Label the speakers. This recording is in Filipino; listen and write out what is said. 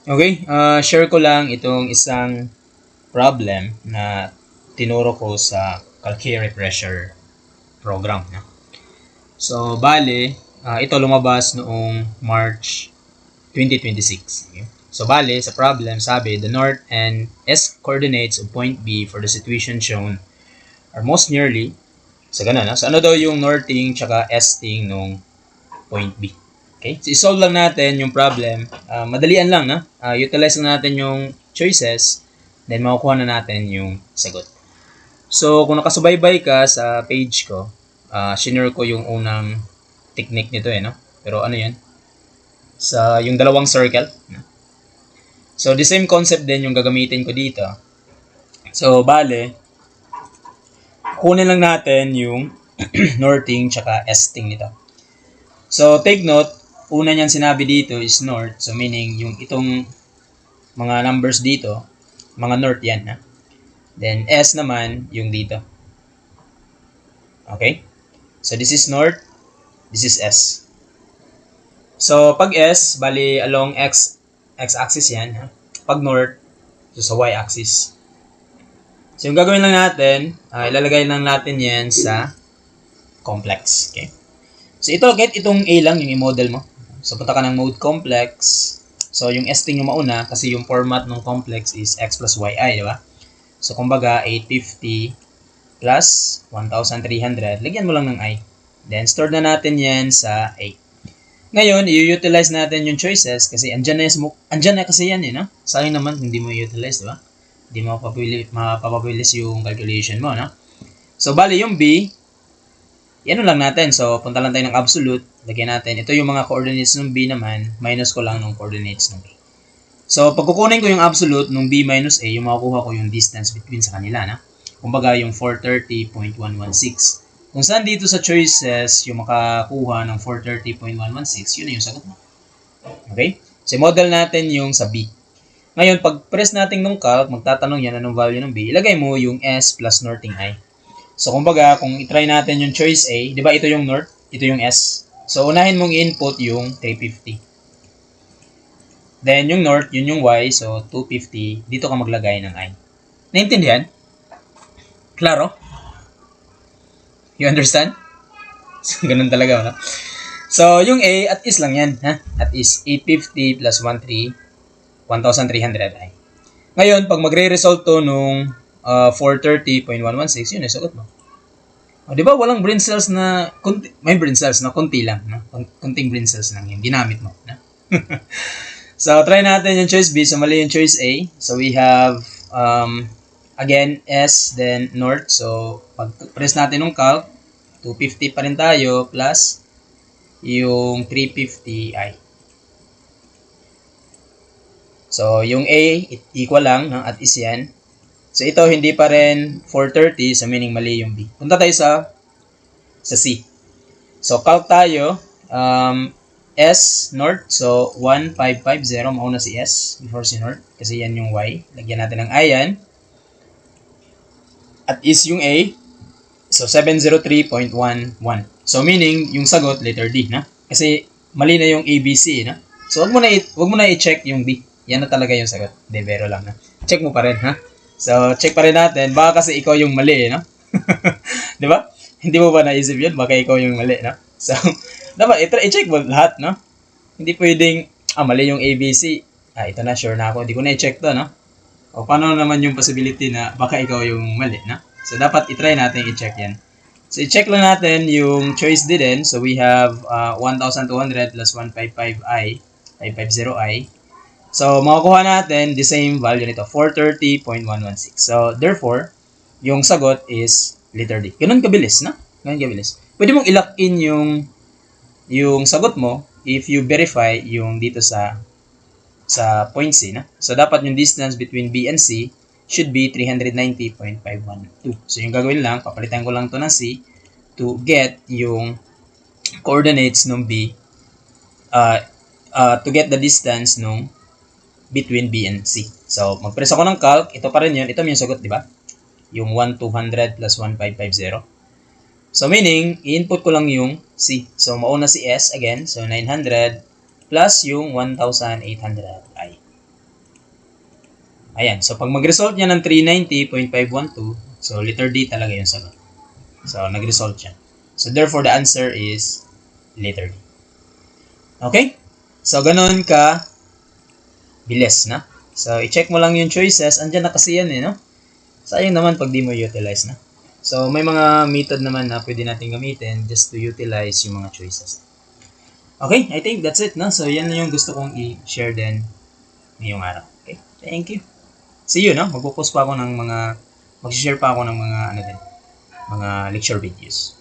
Speaker 1: Okay, share ko lang itong isang problem na tinuro ko sa Calcare Pressure program. No? So, bale, ito lumabas noong March 2026. Okay? So, bale, sa problem, sabi, the north and S coordinates of point B for the situation shown are most nearly, sa ganun, no? So, ano daw yung northing tsaka S-ting nung point B? Okay? So, isolve lang natin yung problem. Madalian lang, no? Utilize lang natin yung choices, then makukuha na natin yung sagot. So, kung nakasubaybay ka sa page ko, shinare ko yung unang technique nito no? Pero ano yun? Sa yung dalawang circle. No? So, the same concept din yung gagamitin ko dito. So, bale, kunin lang natin yung northing tsaka esting nito. So, take note, una niyang sinabi dito is north. So, meaning yung itong mga numbers dito, mga north yan. Ha? Then, S naman yung dito. Okay? So, this is north, this is S. So, pag S, bali along x-axis yan. Ha? Pag north, so sa y-axis. So, yung gagawin lang natin, ilalagay lang natin yan sa complex. Okay? So, ito, get itong A lang, yung i-model mo. So, punta ka ng mode complex. So, yung S-ting yung mauna kasi yung format ng complex is x plus yi, di ba? So, kumbaga, 850 plus 1,300. Lagyan mo lang ng I. Then, store na natin yan sa A. Ngayon, i-utilize natin yung choices kasi andyan na kasi yan no? Sayang naman hindi mo i-utilize, di ba? Hindi mo mapapabilis yung calculation mo, no? So, bali yung B, yan lang natin. So, punta lang tayo ng absolute. Lagyan natin. Ito yung mga coordinates ng B naman. Minus ko lang ng coordinates ng A. So, pag kukunin ko yung absolute ng B minus A, yung makukuha ko yung distance between sa kanila, na? Kumbaga, yung 430.116. Kung saan dito sa choices, yung makakuha ng 430.116, yun na yung sagot mo. Okay? So, model natin yung sa B. Ngayon, pag press natin ng calc, magtatanong yan anong value ng B, ilagay mo yung S plus northing I. So, kumbaga, kung itry natin yung choice A, di ba ito yung north, ito yung S. So, unahin mong i-input yung 350. Then, yung north, yun yung Y, so 250. Dito ka maglagay ng I. Naintindihan? Klaro? You understand? So, ganun talaga, no? So, yung A, at is lang yan, ha? At is 850 plus 1,300 I. Ngayon, pag magre-result to nung 430.116, yun, sagot mo. O, di ba, walang brain cells na, may brain cells na konti lang, no? Kunting brain cells lang yung ginamit mo, no? So, try natin yung choice B. So, mali yung choice A. So, we have, again, S, then north. So, pag press natin ng calc, 250 pa rin tayo, plus yung 350i. So, yung A, equal lang, no? At is yan. So, ito, hindi pa rin 430, so meaning mali yung B. Punta tayo sa C. So, calc tayo, S, north, so 1550, mauna si S before si north, kasi yan yung Y. Lagyan natin ng I yan. At is yung A, so 703.11. So, meaning, yung sagot, letter D, na? Kasi, mali na yung ABC, na? So, wag mo na i-check yung D. Yan na talaga yung sagot. De, vero lang, na? Check mo pa rin, ha? So, check pa rin natin. Baka kasi ikaw yung mali, no? Di ba? Hindi mo ba naisip yun? Baka ikaw yung mali, no? So, dapat i-check mo lahat, no? Hindi pwedeng, mali yung ABC. Ito na, sure na ako. Hindi ko na i-check to, no? O, paano naman yung possibility na baka ikaw yung mali, no? So, dapat i-try natin i-check yan. So, i-check lang natin yung choice D din. So, we have 1,200 plus 155i, 550i. So, makukuha natin the same value nito, 430.116. So, therefore, yung sagot is letter D. Ganun kabilis, na? Ganun kabilis. Pwede mong i-lock in yung sagot mo if you verify yung dito sa point C, na? So, dapat yung distance between B and C should be 390.512. So, yung gagawin lang, papalitan ko lang to ng C to get yung coordinates ng B, to get the distance nung between B and C. So, mag-press ako ng calc, ito pa rin yun, ito yung sagot, di ba? Yung 1,200 plus 1,550. So, meaning, i-input ko lang yung C. So, mauna si S again, so 900 plus yung 1,800i. Ayan. So, pag mag-result niya ng 390.512, so letter D talaga yung sagot. So, nag-result siya. So, therefore, the answer is letter D. Okay? So, ganun ka bilis, na? So, i-check mo lang yung choices. Andyan na kasi yan, no? Sayang naman pag di mo utilize, na? So, may mga method naman na pwede natin gamitin just to utilize yung mga choices. Okay? I think that's it, no? So, yan yung gusto kong i-share din ngayong araw. Okay? Thank you. See you, no? Magpo-post pa ako ng mga, mag-share pa ako ng mga, mga lecture videos.